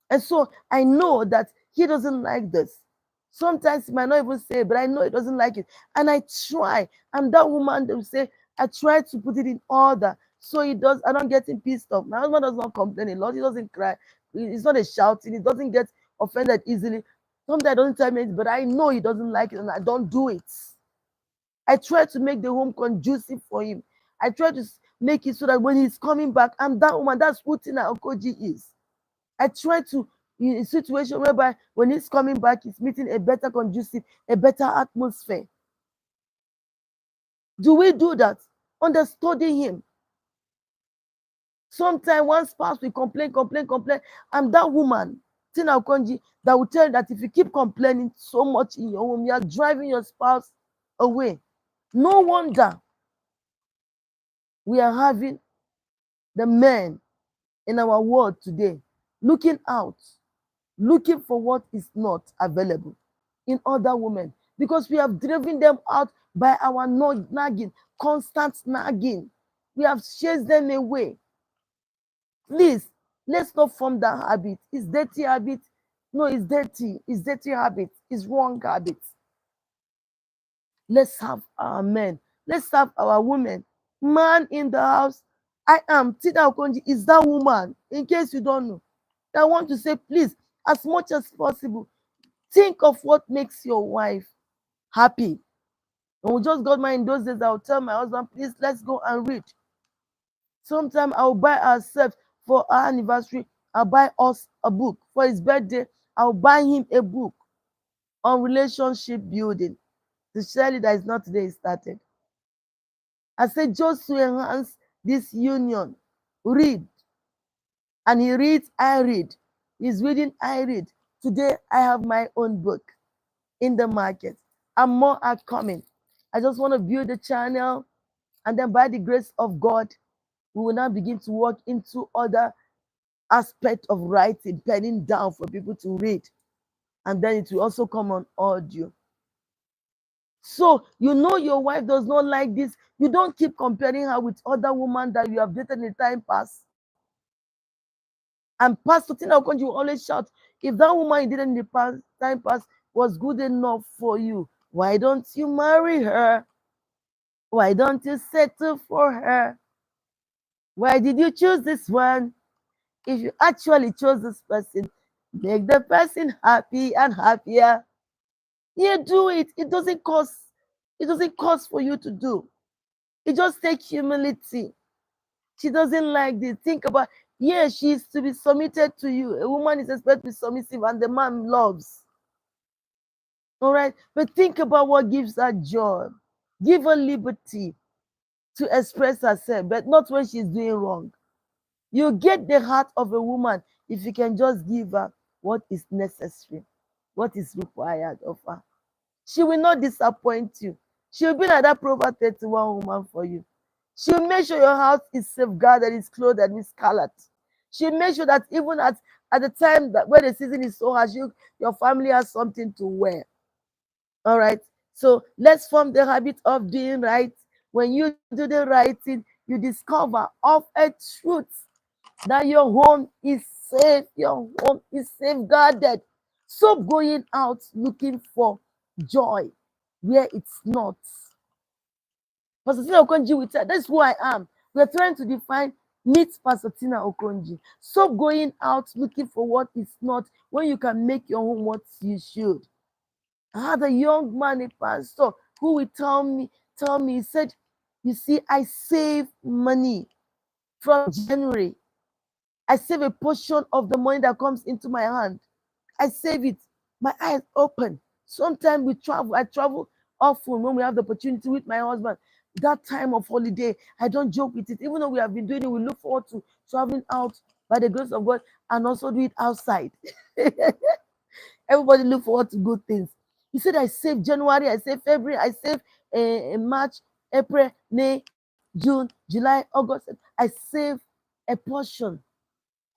And so I know that he doesn't like this. Sometimes he might not even say, but I know he doesn't like it. And I try. And that woman, they will say, I try to put it in order. So he does, I don't get him pissed off. My husband does not complain a lot. He doesn't cry. He's not a shouting. He doesn't get offended easily. Sometimes he doesn't tell me, but I know he doesn't like it and I don't do it. I try to make the home conducive for him. I try to make it so that when he's coming back, I'm that woman. That's who Tina Okonji is. I try to, in a situation whereby when he's coming back, he's meeting a better conducive, a better atmosphere. Do we do that? Understudying him. Sometimes one spouse will complain. I'm that woman, Tina Okonji, that will tell you that if you keep complaining so much in your home, you are driving your spouse away. No wonder we are having the men in our world today looking out, looking for what is not available in other women, because we have driven them out by our nagging, constant nagging. We have chased them away. Please, let's not form that habit. It's dirty habit. No, it's dirty. It's dirty habit. It's wrong habit. Let's have our men. Let's have our women. Man in the house. I am Tina Okonji is that woman. In case you don't know, I want to say, please, as much as possible, think of what makes your wife happy. And we just got mine in those days. I'll tell my husband, please, let's go and read. Sometimes I'll buy ourselves for our anniversary. I'll buy us a book. For his birthday, I'll buy him a book on relationship building. The Shirley that is not today started. I said, just to enhance this union, read. And he reads, I read. He's reading, I read. Today, I have my own book in the market, and more are coming. I just want to build the channel, and then by the grace of God, we will now begin to work into other aspects of writing, penning down for people to read, and then it will also come on audio. So you know your wife does not like this. You don't keep comparing her with other women that you have dated in time past. And Pastor Tina Okonji will always shout, if that woman you did in the past, time past was good enough for you, why don't you marry her? Why don't you settle for her? Why did you choose this one? If you actually chose this person, make the person happy and happier. You do it. It doesn't cost. It doesn't cost for you to do. It just takes humility. She doesn't like this. Think about, yeah, she's to be submitted to you. A woman is expected to be submissive, and the man loves. All right, but think about what gives her joy. Give her liberty to express herself, but not when she's doing wrong. You get the heart of a woman if you can just give her what is necessary, what is required of her. She will not disappoint you. She will be like that Proverbs 31 woman for you. She will make sure your house is safeguarded, is clothed with scarlet. She will make sure that even at the time that when the season is so harsh, your family has something to wear. All right. So let's form the habit of doing right. When you do the right thing, you discover of a truth that your home is safe, your home is safeguarded. Stop going out looking for joy where it's not. Pastor Tina Okonji will tell, that's who I am. We're trying to define, meet Pastor Tina Okonji. Stop going out looking for what is not when you can make your home what you should. I had a young man, a pastor, who would tell me, he said, you see, I save money from January. I save a portion of the money that comes into my hand. I save it. My eyes open. Sometimes we travel. I travel often when we have the opportunity with my husband. That time of holiday, I don't joke with it. Even though we have been doing it, we look forward to traveling out by the grace of God and also do it outside. Everybody look forward to good things. He said, I save January, I save February, I save March, April, May, June, July, August. I save a portion.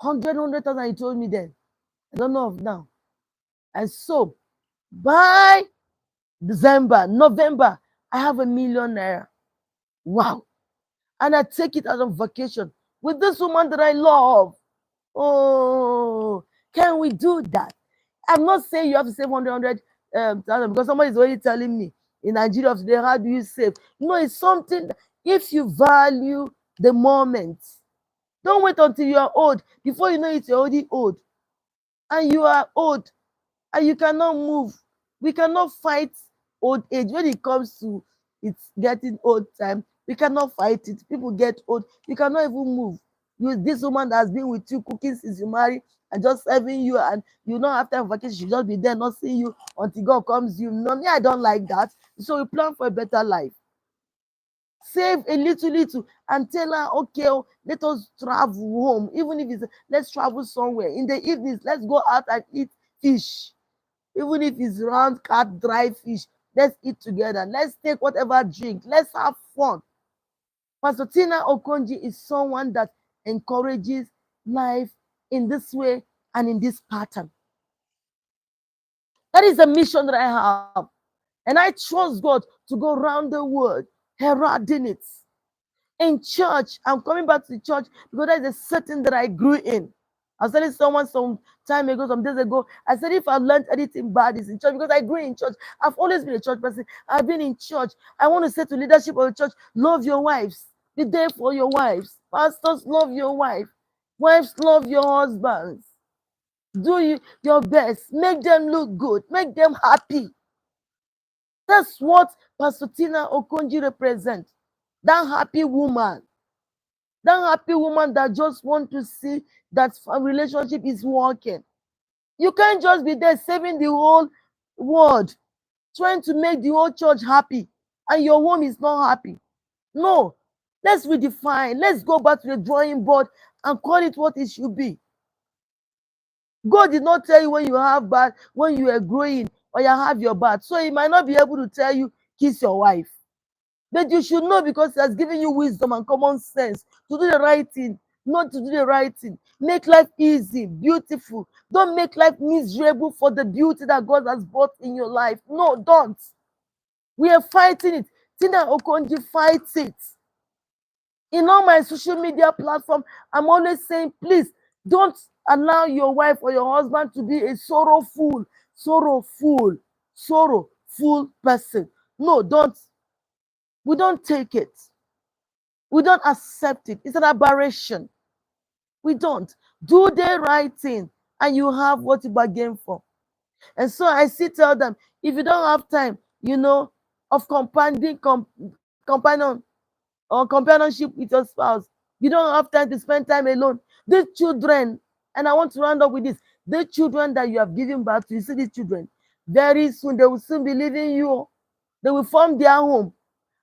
100,000, he told me then. I don't know of now. And so by December, November, I have ₦1,000,000. Wow. And I take it out of vacation with this woman that I love. Oh, can we do that? I'm not saying you have to save 100,000 because somebody is already telling me in Nigeria today, how do you save? No, it's something that if you value the moment, don't wait until you are old. Before you know it, you're already old. And you are old and you cannot move. We cannot fight old age when it comes to it's getting old time. We cannot fight it. People get old. You cannot even move. You, this woman that has been with you cooking since you married and just serving you, and you don't have time for vacation, she just be there not seeing you until God comes. You know me, I don't like that. So we plan for a better life. Save a little and tell her, okay, oh, let us travel home. Even if it's, let's travel somewhere in the evenings, let's go out and eat fish. Even if it's round cut dry fish, let's eat together. Let's take whatever drink. Let's have fun. Pastor Tina Okonji is someone that encourages life in this way and in this pattern. That is the mission that I have. And I trust God to go around the world heralding it. In church, I'm coming back to the church because that is a setting that I grew in. I was telling someone some time ago, some days ago, I said, if I learned anything bad, it's in church because I grew in church. I've always been a church person. I've been in church. I want to say to leadership of the church, love your wives. Be there for your wives. Pastors, love your wife. Wives, love your husbands. Do your best. Make them look good. Make them happy. That's what Pastor Tina Okonji represents. That happy woman. That happy woman that just want to see that relationship is working. You can't just be there saving the whole world, trying to make the whole church happy, and your home is not happy. No, let's redefine. Let's go back to the drawing board and call it what it should be. God did not tell you when you have bad, when you are growing, or you have your bad. So he might not be able to tell you, kiss your wife. But you should know because he has given you wisdom and common sense to do the right thing, not to do the right thing. Make life easy, beautiful. Don't make life miserable for the beauty that God has brought in your life. No, don't. We are fighting it. Tina Okonji fights it. In all my social media platform, I'm always saying, please don't allow your wife or your husband to be a sorrowful person. No, don't. We don't take it. We don't accept it. It's an aberration. We don't. Do the right thing and you have what you bargain for. And so I still tell them, if you don't have time, of companion or companionship with your spouse, you don't have time to spend time alone. The children, and I want to round up with this, the children that you have given birth to, you see these children, very soon they will soon be leaving you. They will form their home.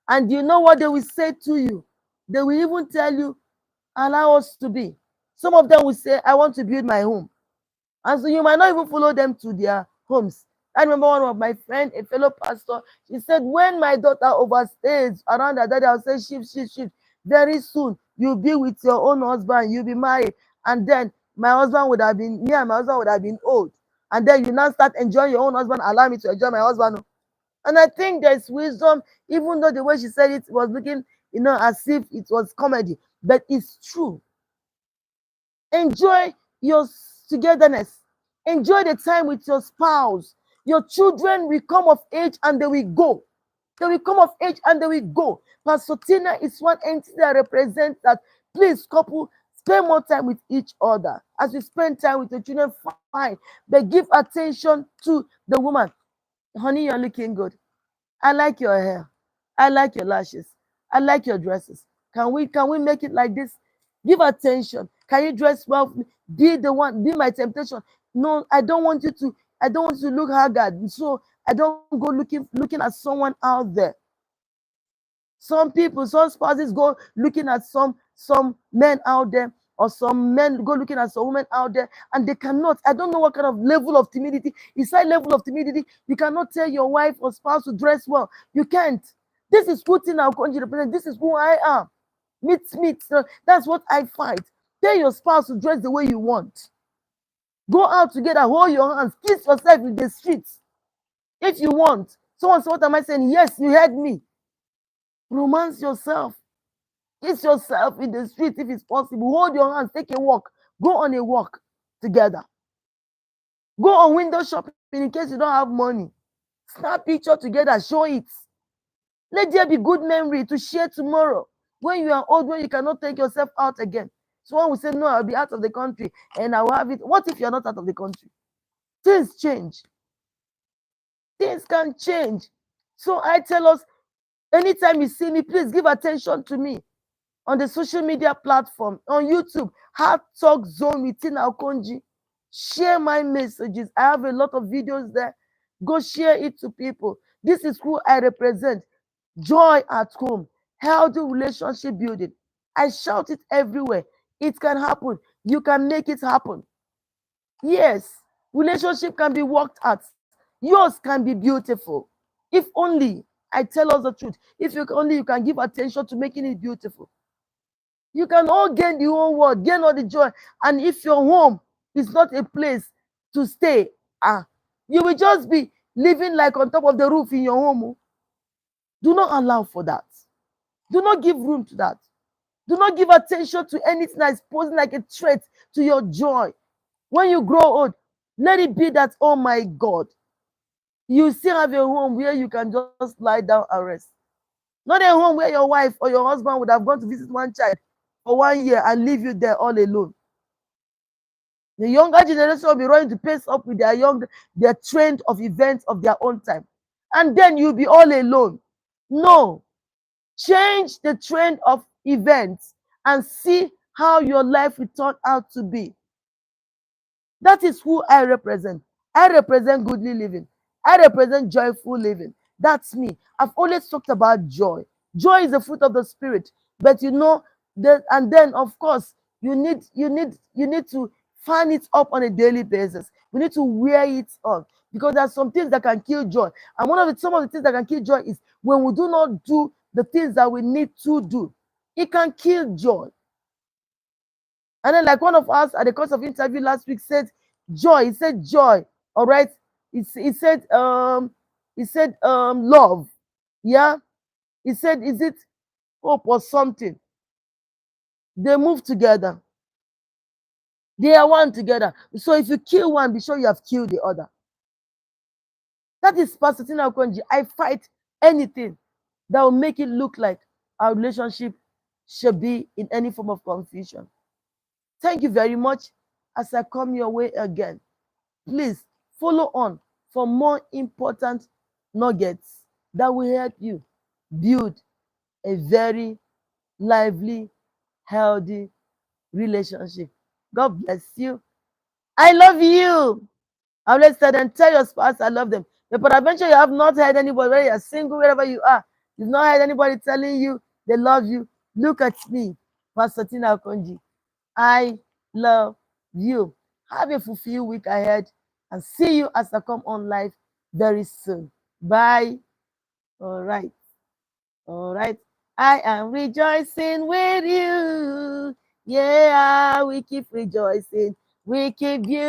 And you know what they will say to you? They will even tell you, allow us to be. Some of them will say, I want to build my home. And so you might not even follow them to their homes. I remember one of my friends, a fellow pastor, she said, when my daughter overstays around her daddy, I'll say, shift. Very soon, you'll be with your own husband, you'll be married. And then me and my husband would have been old. And then you now start enjoying your own husband, allow me to enjoy my husband. And I think there's wisdom, even though the way she said it was looking, as if it was comedy, but it's true. Enjoy your togetherness. Enjoy the time with your spouse. Your children will come of age and they will go. They will come of age and they will go. Pastor Tina is one entity that represents that. Please, couple, spend more time with each other. As you spend time with your children, fine. But give attention to the woman. Honey, you're looking good. I like your hair. I like your lashes. I like your dresses. Can we make it like this? Give attention. Can you dress well? Be the one, be my temptation. No, I don't want you to look haggard. So I don't go looking at someone out there. Some people, some spouses go looking at some men out there, or some men go looking at some women out there, and they cannot. I don't know what kind of level of timidity. Inside level of timidity, you cannot tell your wife or spouse to dress well. You can't. This is who Tina Okonji represent. This is who I am. Meet. That's what I fight. Tell your spouse to dress the way you want. Go out together, hold your hands, kiss yourself in the streets. If you want. Someone said, what am I saying? Yes, you heard me. Romance yourself. Kiss yourself in the street if it's possible. Hold your hands, take a walk. Go on a walk together. Go on window shopping in case you don't have money. Snap picture together, show it. Let there be good memory to share tomorrow. When you are old, when you cannot take yourself out again. Someone will say, no, I'll be out of the country and I will have it. What if you're not out of the country? Things change. Things can change. So I tell us, Anytime you see me, please give attention to me on the social media platform, on YouTube, Heart Talk Zone with Tina Okonji. Share my messages. I have a lot of videos there. Go share it to people. This is who I represent. Joy at home, healthy relationship building. I shout it everywhere. It can happen. You can make it happen. Yes, relationship can be worked at. Yours can be beautiful. If only, I tell us the truth, if you only you can give attention to making it beautiful. You can all gain the whole world, gain all the joy. And if your home is not a place to stay, you will just be living like on top of the roof in your home. Oh. Do not allow for that. Do not give room to that. Do not give attention to anything that is posing like a threat to your joy. When you grow old, let it be that, oh my God, you still have a home where you can just lie down and rest. Not a home where your wife or your husband would have gone to visit one child for 1 year and leave you there all alone. The younger generation will be running to pace up with their trend of events of their own time. And then you'll be all alone. No. Change the trend of events and see how your life will turn out to be. That is who I represent. I represent goodly living. I represent joyful living. That's me. I've always talked about joy. Joy is the fruit of the spirit. But you know that, and then of course you need to fan it up on a daily basis. We need to wear it on because there are some things that can kill joy. And some of the things that can kill joy is when we do not do the things that we need to do. It can kill joy. And then, like one of us at the course of interview last week said, joy. He said joy. All right. He said love. Yeah. He said, is it hope or something? They move together. They are one together. So if you kill one, be sure you have killed the other. That is Pastor Tina Okonji. I fight anything that will make it look like our relationship should be in any form of confusion. Thank you very much. As I come your way again, please follow on for more important nuggets that will help you build a very lively, healthy relationship. God bless you. I love you. I always said, and tell your spouse I love them. But peradventure you have not heard anybody, whether you're single, wherever you are, you've not heard anybody telling you they love you. Look at me, Pastor Tina Okonji. I love you. Have a fulfilled week ahead and see you as I come on live very soon. Bye. All right. All right. I am rejoicing with you. Yeah, we keep rejoicing. We keep you.